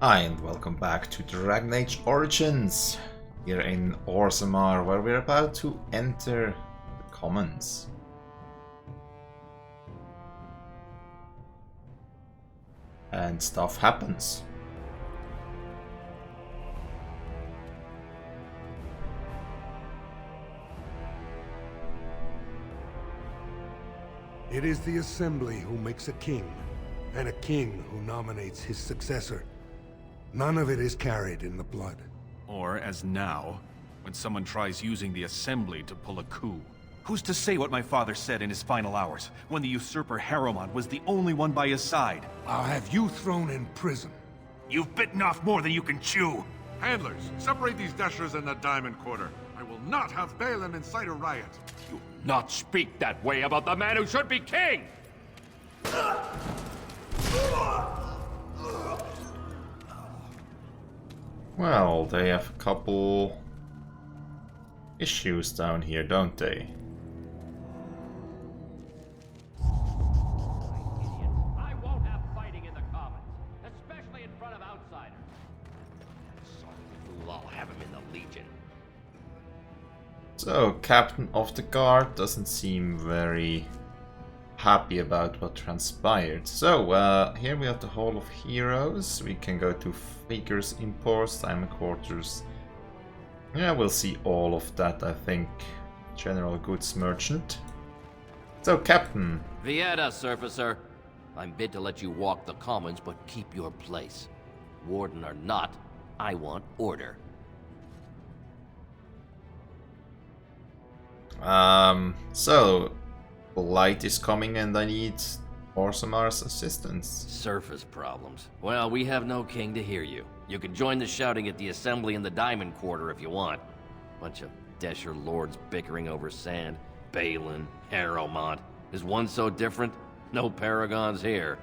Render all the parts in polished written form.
Hi and welcome back to Dragon Age Origins, here in Orzammar, where we're about to enter the Commons. And stuff happens. It is the Assembly who makes a king, and a king who nominates his successor. None of it is carried in the blood. Or, as now, when someone tries using the Assembly to pull a coup. Who's to say what my father said in his final hours, when the usurper Harrowmont was the only one by his side? I'll have you thrown in prison. You've bitten off more than you can chew! Handlers, separate these dashers in the Diamond Quarter. I will not have Balin incite a riot. You not speak that way about the man who should be king! Well, they have a couple issues down here, don't they? I won't have fighting in the Commons, especially in front of outsiders. Sorry, fool, I'll have him in the Legion. So, Captain of the Guard doesn't seem very happy about what transpired. So, here we have the Hall of Heroes. We can go to Figures Imports, Diamond Quarters. Yeah, we'll see all of that, I think. General Goods Merchant. So, Captain. Vieta, Surfacer. I'm bid to let you walk the Commons, but keep your place. Warden or not, I want order. So, Blight is coming and I need Orzammar's assistance. Surface problems. Well, we have no king to hear you. You can join the shouting at the Assembly in the Diamond Quarter if you want. Bunch of Desher lords bickering over sand. Balin, Harrowmont. Is one so different? No paragons here.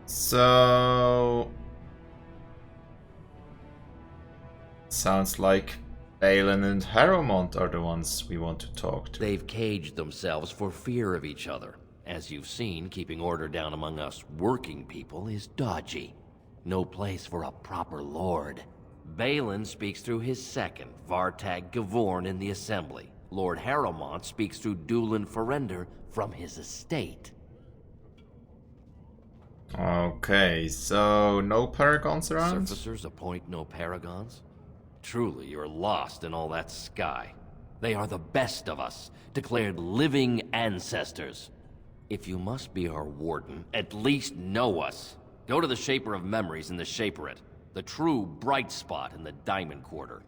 So... sounds like Balin and Harrowmont are the ones we want to talk to. They've caged themselves for fear of each other. As you've seen, keeping order down among us working people is dodgy. No place for a proper lord. Balin speaks through his second, Vartag Gavorn, in the Assembly. Lord Harrowmont speaks through Dulin Ferender from his estate. Okay, so no paragons around? Surfacers appoint no paragons? Truly, you're lost in all that sky. They are the best of us, declared living ancestors. If you must be our warden, at least know us. Go to the Shaper of Memories in the Shaperate, the true bright spot in the Diamond Quarter.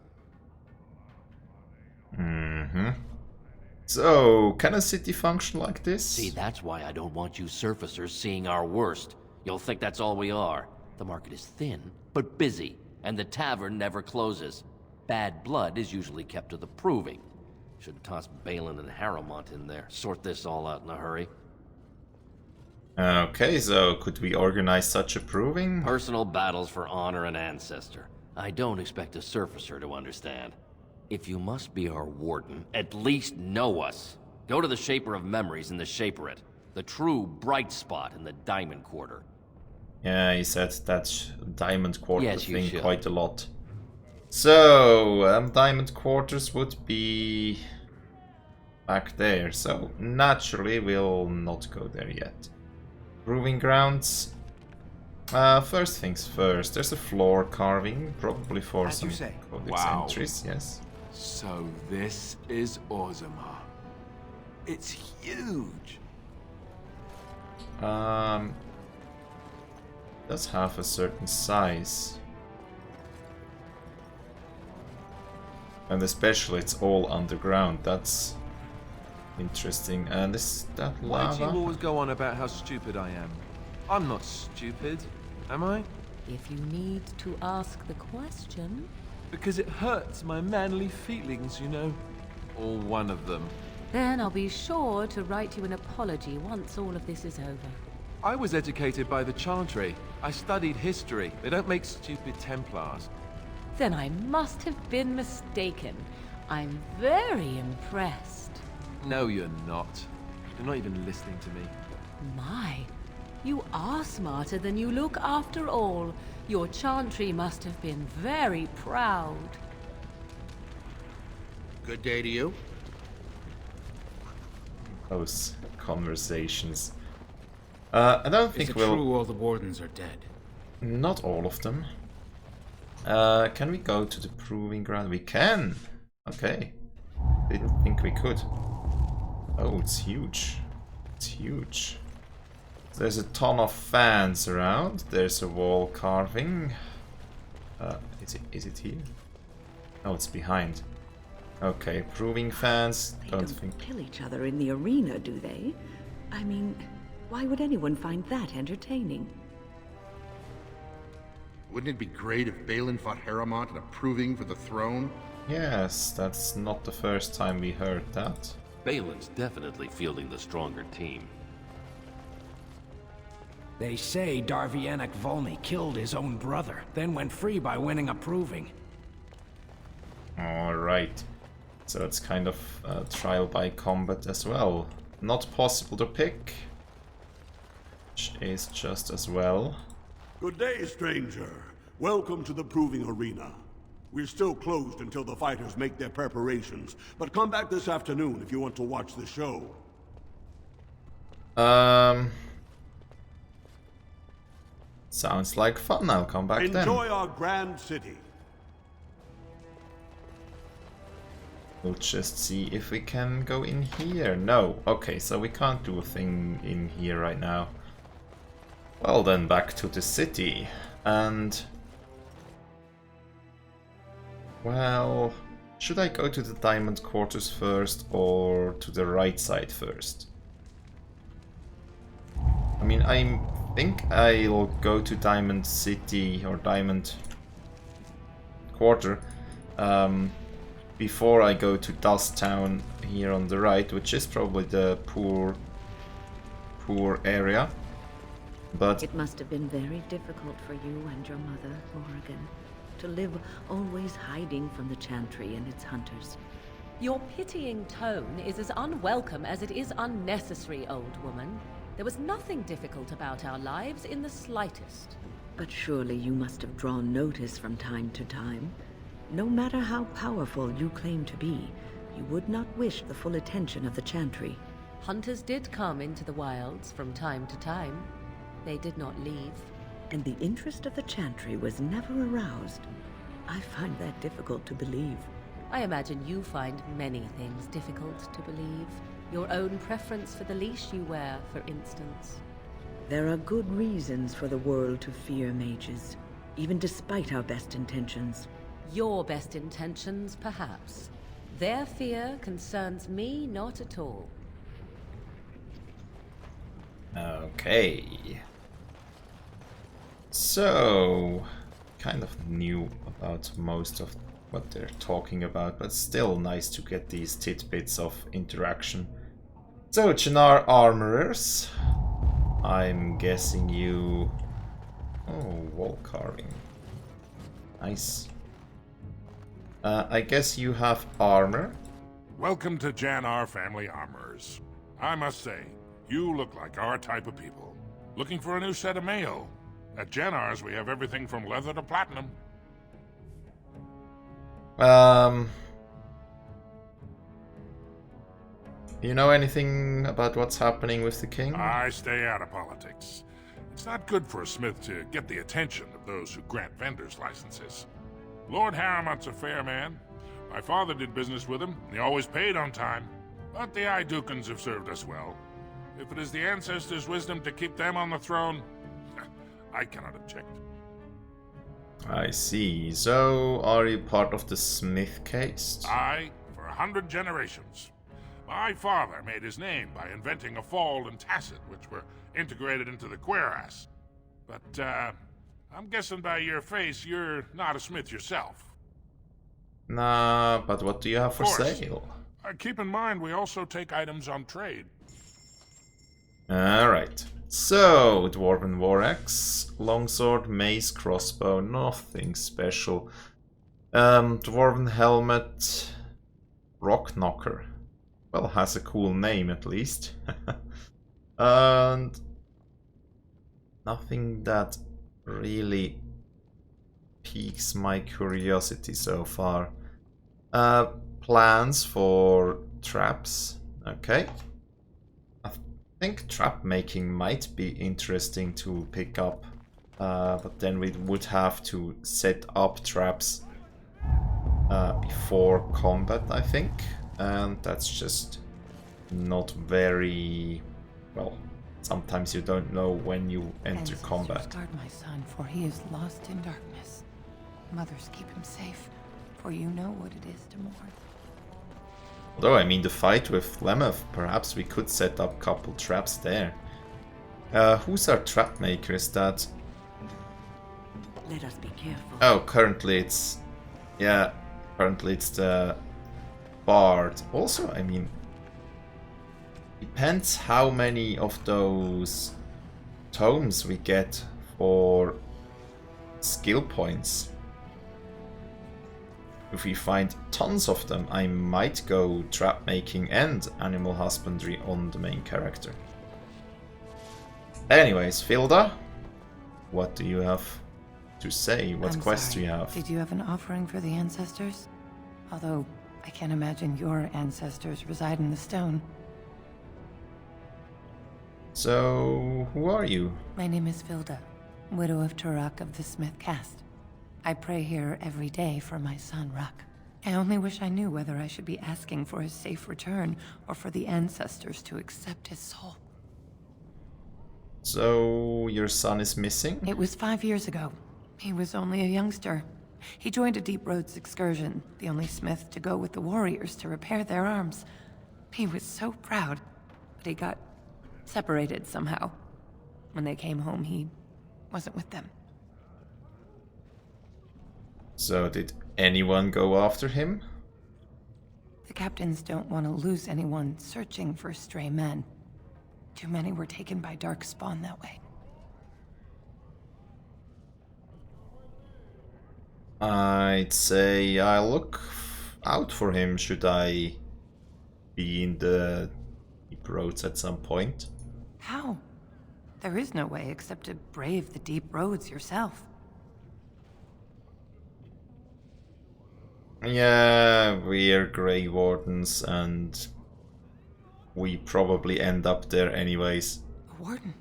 So, can a city function like this? See, that's why I don't want you surfacers seeing our worst. You'll think that's all we are. The market is thin, but busy, and the tavern never closes. Bad blood is usually kept to the proving. Should toss Balin and Harrowmont in there, sort this all out in a hurry. Okay, so could we organize such a proving? Personal battles for honor and ancestor. I don't expect a surfacer to understand. If you must be our warden, at least know us. Go to the Shaper of Memories in the Shaperate, the true bright spot in the Diamond Quarter. Yeah, he said that Diamond Quarter Yes, you thing should. quite a lot. So, Diamond Quarters would be back there, so naturally we'll not go there yet. Proving grounds. First things first, there's a floor carving, probably for As some you say. codex Wow. entries, yes. So this is Orzammar. It's huge. Does have a certain size. And especially it's all underground, that's interesting. And is that Why do you lava? always go on about how stupid I am? I'm not stupid, am I? If you need to ask the question, Because it hurts my manly feelings, you know. Or one of them. then I'll be sure to write you an apology once all of this is over. I was educated by the Chantry. I studied history. They don't make stupid Templars. Then I must have been mistaken. I'm very impressed. No, you're not. You're not even listening to me. My, You are smarter than you look after all. Your chantry must have been very proud. Good day to you. Those conversations. I don't think Is it we'll... true all the wardens are dead? Not all of them. Can we go to the proving ground? We can! Okay. Didn't think we could. Oh, it's huge. It's huge. There's a ton of fans around. There's a wall carving. Is it here? No, it's behind. Okay, proving fans. They don't kill each other in the arena, do they? I mean, why would anyone find that entertaining? Wouldn't it be great if Balin fought Harrowmont in a proving for the throne? Yes, that's not the first time we heard that. Balin's definitely fielding the stronger team. They say Darvianek Volney killed his own brother, then went free by winning a proving. Alright. So it's kind of trial by combat as well. Not possible to pick. Which is just as well. Good day, stranger. Welcome to the proving arena. We're still closed until the fighters make their preparations, but come back this afternoon if you want to watch the show. Sounds like fun. I'll come back then. Enjoy our grand city. We'll just see if we can go in here. No. Okay, so we can't do a thing in here right now. Well then, back to the city. And... well... should I go to the Diamond Quarters first or to the right side first? I mean, I think I'll go to Diamond City or Diamond Quarter before I go to Dust Town here on the right, which is probably the poor area. But it must have been very difficult for you and your mother, Morrigan, to live always hiding from the Chantry and its hunters. Your pitying tone is as unwelcome as it is unnecessary, old woman. There was nothing difficult about our lives in the slightest. But surely you must have drawn notice from time to time. No matter how powerful you claim to be, you would not wish the full attention of the Chantry. Hunters did come into the wilds from time to time. They did not leave. And the interest of the Chantry was never aroused. I find that difficult to believe. I imagine you find many things difficult to believe. Your own preference for the leash you wear, for instance. There are good reasons for the world to fear mages, even despite our best intentions. Your best intentions, perhaps. Their fear concerns me not at all. okay. So, kind of knew about most of what they're talking about, but still nice to get these tidbits of interaction. So, Chinar Armorers. I'm guessing you... oh, wall carving. Nice. I guess you have armor. Welcome to Janar Family Armorers. I must say, you look like our type of people. Looking for a new set of mail? At Janar's, we have everything from leather to platinum. You know anything about what's happening with the king? I stay out of politics. It's not good for a smith to get the attention of those who grant vendors licenses. Lord Harrowmont's a fair man. My father did business with him. He always paid on time. But the Idukans have served us well. If it is the ancestors' wisdom to keep them on the throne, I cannot object. I see. So, are you part of the Smith caste? Aye, for 100 generations. My father made his name by inventing a fall and tacit, which were integrated into the cuirass. But, I'm guessing by your face, you're not a smith yourself. Nah, but what do you have for sale? Keep in mind, we also take items on trade. Alright. So, Dwarven War Axe, Longsword, Mace, Crossbow, nothing special. Dwarven Helmet, Rock Knocker. Well, has a cool name at least. And nothing that really piques my curiosity so far. Plans for traps. Okay. I think trap making might be interesting to pick up. But then we would have to set up traps before combat, I think. And that's just not very... well, sometimes you don't know when you enter combat. Guard my son, for he is lost in darkness. Mothers, keep him safe, for you know what it is to mourn. Although, I mean, the fight with Lemeth, perhaps we could set up a couple traps there. Who's our trap maker? Is that... Let us be careful. oh, currently it's... yeah, currently it's the Bard. Also, I mean... depends how many of those tomes we get for skill points. If we find tons of them, I might go trap making and animal husbandry on the main character. Anyways, Filda, what do you have to say? What quest do you have? Did you have an offering for the ancestors? Although, I can't imagine your ancestors reside in the stone. So, who are you? My name is Filda, widow of Turok of the Smith caste. I pray here every day for my son, Ruck. I only wish I knew whether I should be asking for his safe return or for the ancestors to accept his soul. So, your son is missing? It was 5 years ago. He was only a youngster. He joined a Deep Roads excursion, the only smith to go with the warriors to repair their arms. He was so proud, but he got separated somehow. When they came home, he wasn't with them. So did anyone go after him? The captains don't want to lose anyone searching for stray men. Too many were taken by dark spawn that way. I'd say I'll look out for him should I be in the deep roads at some point. How? There is no way except to brave the deep roads yourself. Yeah, we're Grey Wardens and we probably end up there anyways. A warden?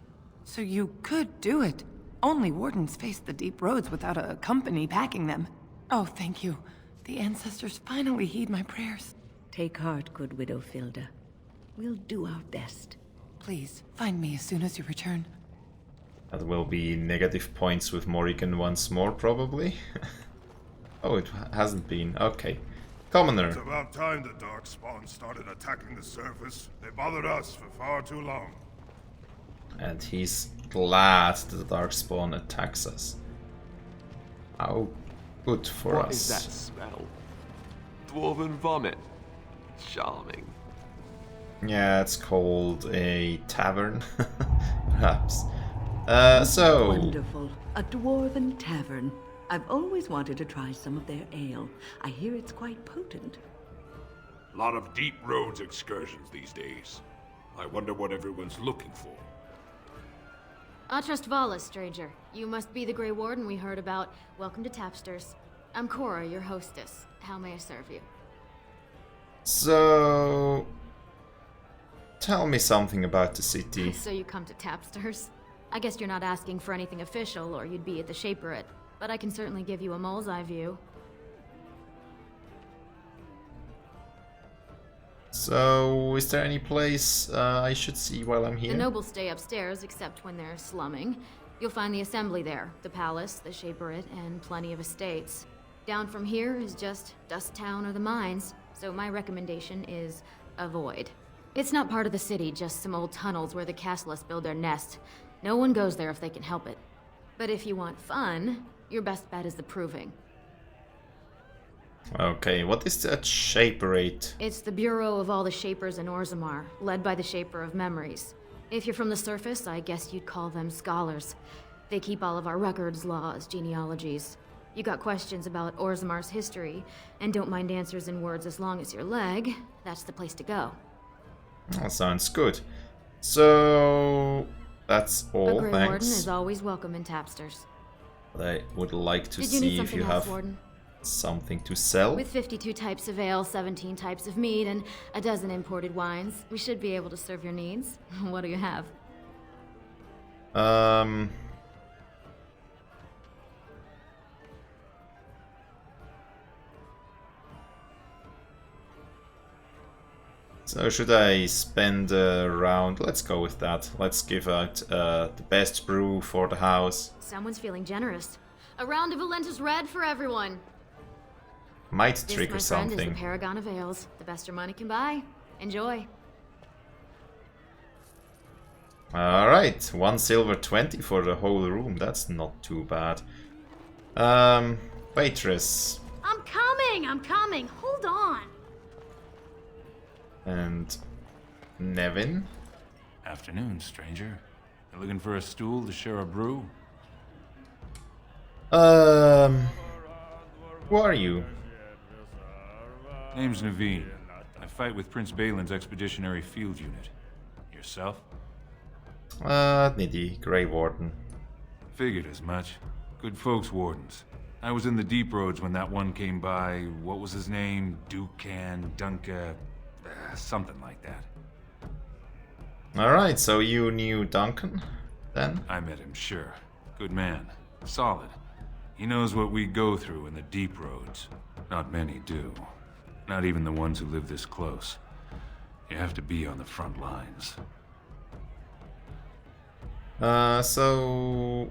So you could do it. Only wardens face the deep roads without a company packing them. Oh, thank you. The ancestors finally heed my prayers. Take heart, good widow Filda. We'll do our best. Please, find me as soon as you return. That will be negative points with Morrigan once more, probably. Oh, it hasn't been. Okay. Commoner. It's about time the Darkspawn started attacking the surface. They bothered us for far too long. And he's glad the Darkspawn attacks us. How good for us. What is that smell? Dwarven vomit. Charming. Yeah, it's called a tavern, perhaps. So... Wonderful. A dwarven tavern. I've always wanted to try some of their ale. I hear it's quite potent. A lot of deep roads excursions these days. I wonder what everyone's looking for. Atrust Vala, stranger. You must be the Grey Warden we heard about. Welcome to Tapsters. I'm Cora, your hostess. How may I serve you? So... tell me something about the city. So you come to Tapsters? I guess you're not asking for anything official, or you'd be at the Shaperate. But I can certainly give you a mole's eye view. So, is there any place I should see while I'm here? The nobles stay upstairs, except when they're slumming. You'll find the assembly there, the palace, the Shaperate, and plenty of estates. Down from here is just Dust Town or the mines, so my recommendation is avoid. It's not part of the city, just some old tunnels where the castlists build their nest. No one goes there if they can help it. But if you want fun, your best bet is the Proving. Okay, what is that Shaperate? It's the bureau of all the Shapers in Orzammar, led by the Shaper of Memories. If you're from the surface, I guess you'd call them scholars. They keep all of our records, laws, genealogies. You got questions about Orzammar's history, and don't mind answers in words as long as your leg, that's the place to go. That sounds good. So... That's A all, Grey Warden thanks. is always welcome in Tapsters. I would like to Did you need see if something you else, have Warden? something to sell. With 52 types of ale, 17 types of mead, and a dozen imported wines, we should be able to serve your needs. What do you have? So should I spend a round? Let's go with that. Let's give out the best brew for the house. Someone's feeling generous. A round of Valentis Red for everyone. Might This, trigger my friend, something. is the paragon of ales. The best your money can buy. Enjoy. Alright, 1 silver 20 for the whole room. That's not too bad. Waitress. I'm coming! I'm coming! Hold on! And Nevin. Afternoon, stranger. You looking for a stool to share a brew? Who are you? Name's Naveen. I fight with Prince Balin's expeditionary field unit. Yourself? Nidhi, Grey Warden. Figured as much. Good folks, wardens. I was in the deep roads when that one came by. What was his name? Dukan, Dunka, something like that. Alright, so you knew Duncan, then? I met him, sure. Good man. Solid. He knows what we go through in the deep roads. Not many do. Not even the ones who live this close. You have to be on the front lines. So...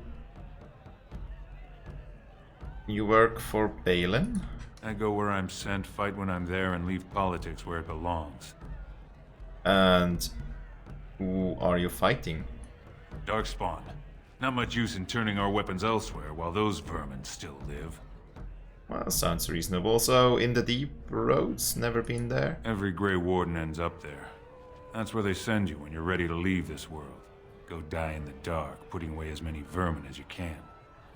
You work for Balin? I go where I'm sent, fight when I'm there, and leave politics where it belongs. And... who are you fighting? Darkspawn. Not much use in turning our weapons elsewhere while those vermin still live. Well, sounds reasonable. So, in the deep roads? Never been there? Every Grey Warden ends up there. That's where they send you when you're ready to leave this world. Go die in the dark, putting away as many vermin as you can.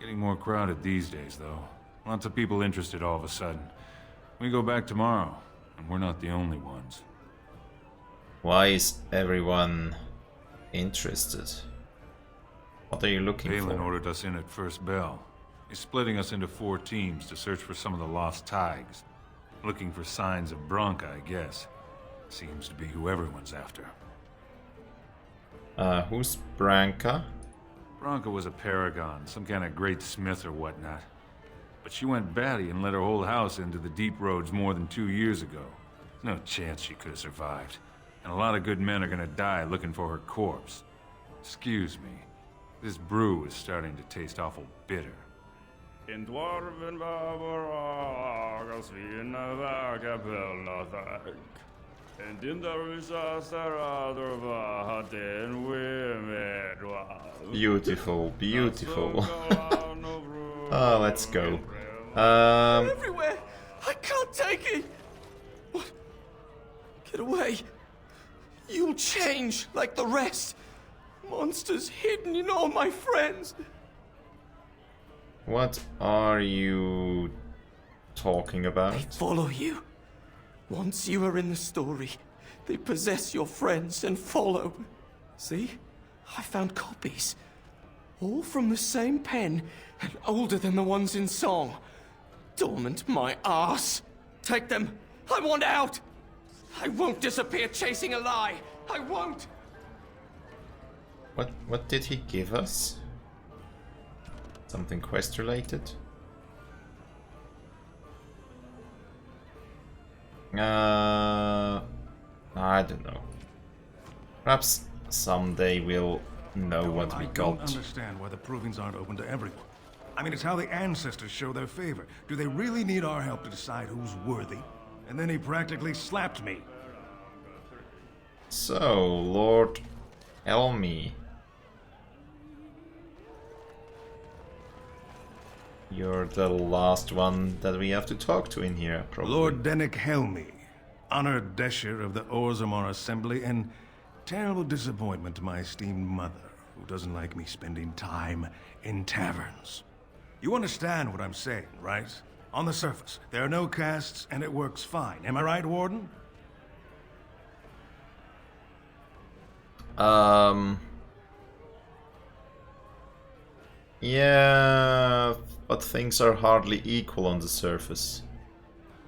Getting more crowded these days, though. Lots of people interested all of a sudden. We go back tomorrow, and we're not the only ones. Why is everyone interested? What are you looking Balin for? ordered us in at first bell. He's splitting us into 4 teams to search for some of the lost Tigers. Looking for signs of Branka, I guess. Seems to be who everyone's after. Who's Branka? Branka was a paragon, some kind of great smith or whatnot. But she went batty and let her whole house into the deep roads more than 2 years ago. No chance she could have survived. And a lot of good men are gonna die looking for her corpse. Excuse me. This brew is starting to taste awful bitter. In dwarven barbaras vi en vagabella thag. And in the risas other vaden we Beautiful, beautiful. Let's go. Everywhere! I can't take it! What? Get away. You'll change like the rest. Monsters hidden in all my friends. What are you talking about? They follow you. Once you are in the story, they possess your friends and follow. See? I found copies. All from the same pen and older than the ones in song. Dormant my ass. Take them. I want out. I won't disappear chasing a lie. I won't. What did he give us? Something quest related? I don't know. Perhaps someday we'll know what we I don't got. understand why the provings aren't open to everyone. I mean, it's how the ancestors show their favor. Do they really need our help to decide who's worthy? And then he practically slapped me. So, Lord Elmi. You're the last one that we have to talk to in here, probably. Lord Dennick Helmi, honored Desher of the Orzammar Assembly, and terrible disappointment to my esteemed mother, who doesn't like me spending time in taverns. You understand what I'm saying, right? On the surface, there are no castes, and it works fine. Am I right, Warden? Yeah, but things are hardly equal on the surface.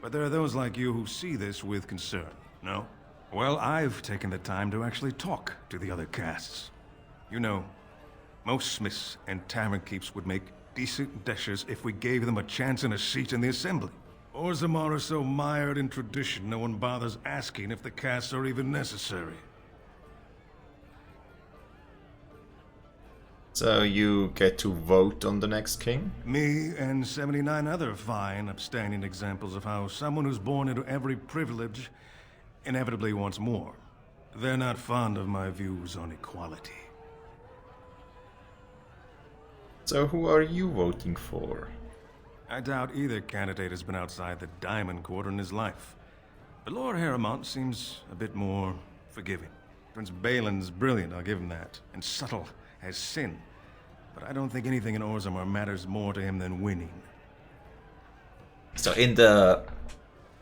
But there are those like you who see this with concern, no? Well, I've taken the time to actually talk to the other castes. You know, most smiths and tavern keeps would make decent dashers if we gave them a chance and a seat in the assembly. Orzammar are so mired in tradition, no one bothers asking if the castes are even necessary. So you get to vote on the next king? Me and 79 other fine, upstanding examples of how someone who's born into every privilege inevitably wants more. They're not fond of my views on equality. So who are you voting for? I doubt either candidate has been outside the Diamond Quarter in his life. But Lord Harrowmont seems a bit more forgiving. Prince Balin's brilliant, I'll give him that, and subtle as sin. But I don't think anything in Orzammar matters more to him than winning. So in the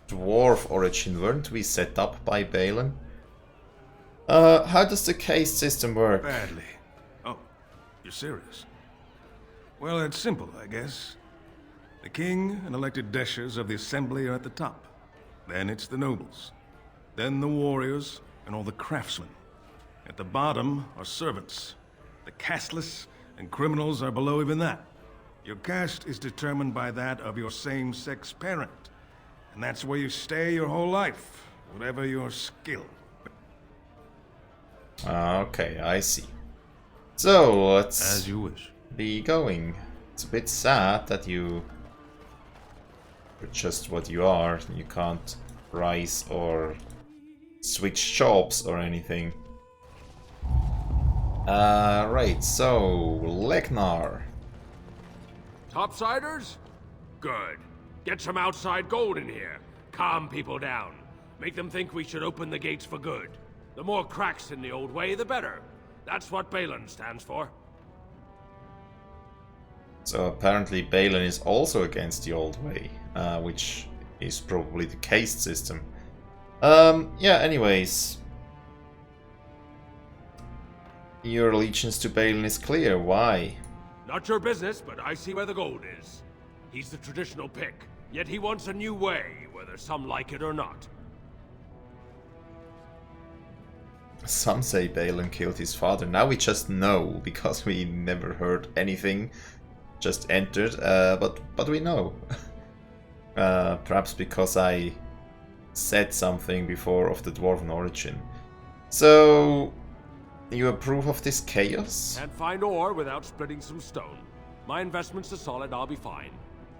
dwarf origin, weren't we set up by Balin? How does the caste system work? Badly. Oh, you're serious? Well, it's simple, I guess. The king and elected dashers of the assembly are at the top. Then it's the nobles. Then the warriors and all the craftsmen. At the bottom are servants. The casteless and criminals are below even that. Your caste is determined by that of your same-sex parent. And that's where you stay your whole life, whatever your skill. Okay, I see. So, let's as you wish. Be going. It's a bit sad that you're just what you are. You can't rise or switch jobs or anything. Right, so Legnar. Topsiders? Good. Get some outside gold in here. Calm people down. Make them think we should open the gates for good. The more cracks in the old way, the better. That's what Balin stands for. So apparently Balin is also against the old way, which is probably the caste system. Yeah, anyways. Your allegiance to Balin is clear. Why? Not your business, but I see where the gold is. He's the traditional pick, yet he wants a new way, whether some like it or not. Some say Balin killed his father. Now we just know, because we never heard anything. Just entered, but we know. Perhaps because I said something before of the Dwarven origin. So, you approve of this chaos? Can't find ore without splitting some stone. My investments are solid, I'll be fine.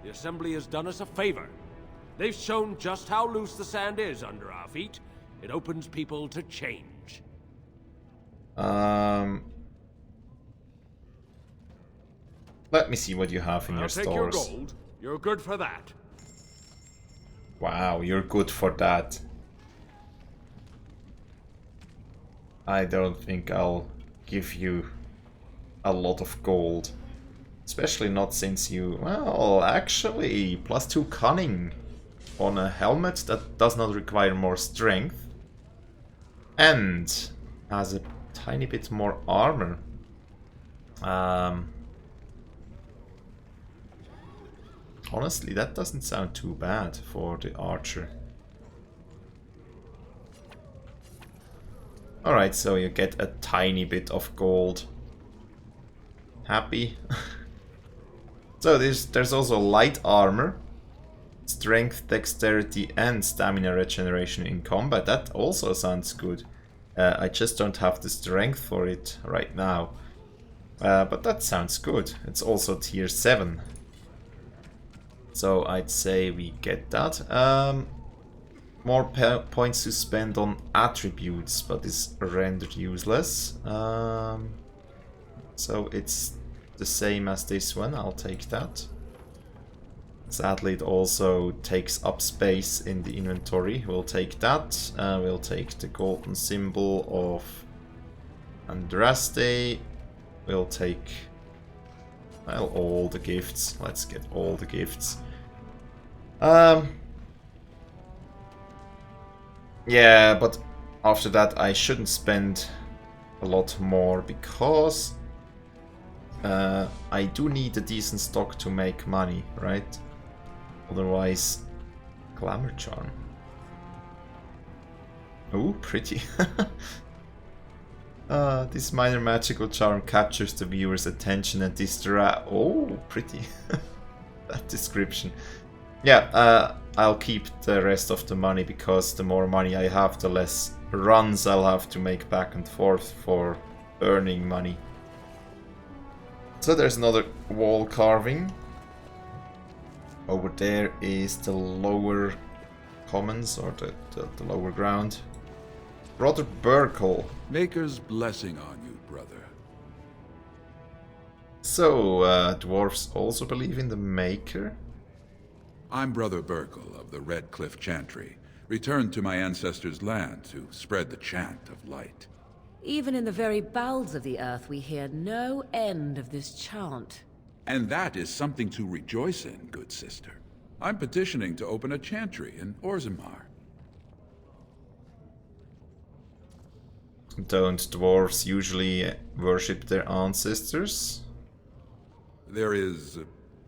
The Assembly has done us a favor. They've shown just how loose the sand is under our feet. It opens people to change. Let me see what you have in your stores. I'll take your gold. You're good for that. Wow, you're good for that. I don't think I'll give you a lot of gold. Especially not since you... Well, actually, +2 cunning on a helmet that does not require more strength. And has a tiny bit more armor. Honestly, that doesn't sound too bad for the archer. Alright, so you get a tiny bit of gold. Happy? So there's also light armor. Strength, dexterity and stamina regeneration in combat. That also sounds good. I just don't have the strength for it right now. But that sounds good. It's also tier 7. So I'd say we get that. More points to spend on attributes, but is rendered useless. So it's the same as this one, I'll take that. Sadly it also takes up space in the inventory, we'll take that. We'll take the golden symbol of Andraste. We'll take, well, all the gifts. Let's get all the gifts. Yeah, but after that I shouldn't spend a lot more because I do need a decent stock to make money, right? Otherwise, glamour charm. Oh, pretty. This minor magical charm captures the viewer's attention and distract. Oh, pretty. That description. Yeah, I'll keep the rest of the money because the more money I have, the less runs I'll have to make back and forth for earning money. So there's another wall carving. Over there is the lower commons, or the lower ground. Brother Burkle. Maker's blessing on you, brother. So, dwarves also believe in the Maker? I'm Brother Burkle of the Red Cliff Chantry, returned to my ancestors' land to spread the chant of light. Even in the very bowels of the earth, we hear no end of this chant. And that is something to rejoice in, good sister. I'm petitioning to open a chantry in Orzammar. Don't dwarves usually worship their ancestors? There is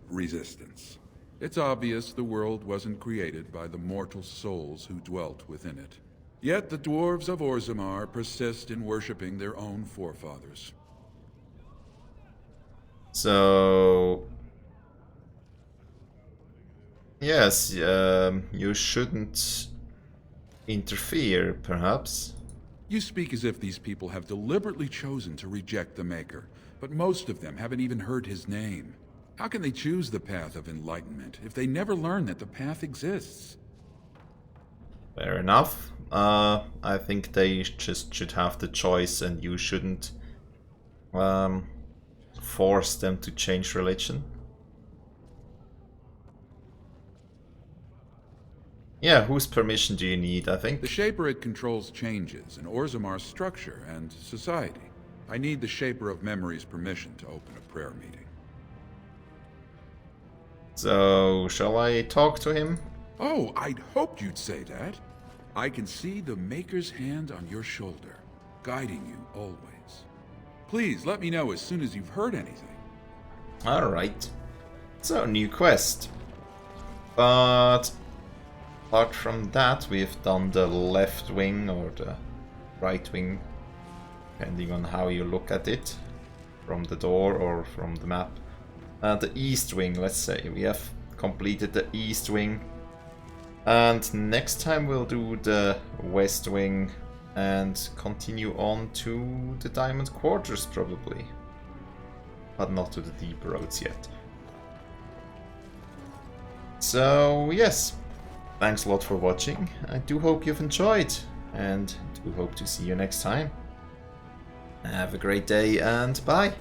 resistance. It's obvious the world wasn't created by the mortal souls who dwelt within it. Yet the dwarves of Orzammar persist in worshipping their own forefathers. So... yes, you shouldn't interfere, perhaps. You speak as if these people have deliberately chosen to reject the Maker, but most of them haven't even heard his name. How can they choose the path of enlightenment if they never learn that the path exists? Fair enough. I think they just should have the choice and you shouldn't force them to change religion. Yeah, whose permission do you need, I think? The Shaperate controls changes in Orzammar's structure and society. I need the Shaper of Memory's permission to open a prayer meeting. So, shall I talk to him? Oh, I'd hoped you'd say that. I can see the Maker's hand on your shoulder, guiding you always. Please let me know as soon as you've heard anything. Alright. So, new quest. But apart from that, we've done the left wing or the right wing, depending on how you look at it, from the door or from the map. The east wing, let's say. We have completed the east wing. And next time we'll do the west wing and continue on to the diamond quarters, probably. But not to the deep roads yet. So, yes. Thanks a lot for watching. I do hope you've enjoyed, and do hope to see you next time. Have a great day, and bye!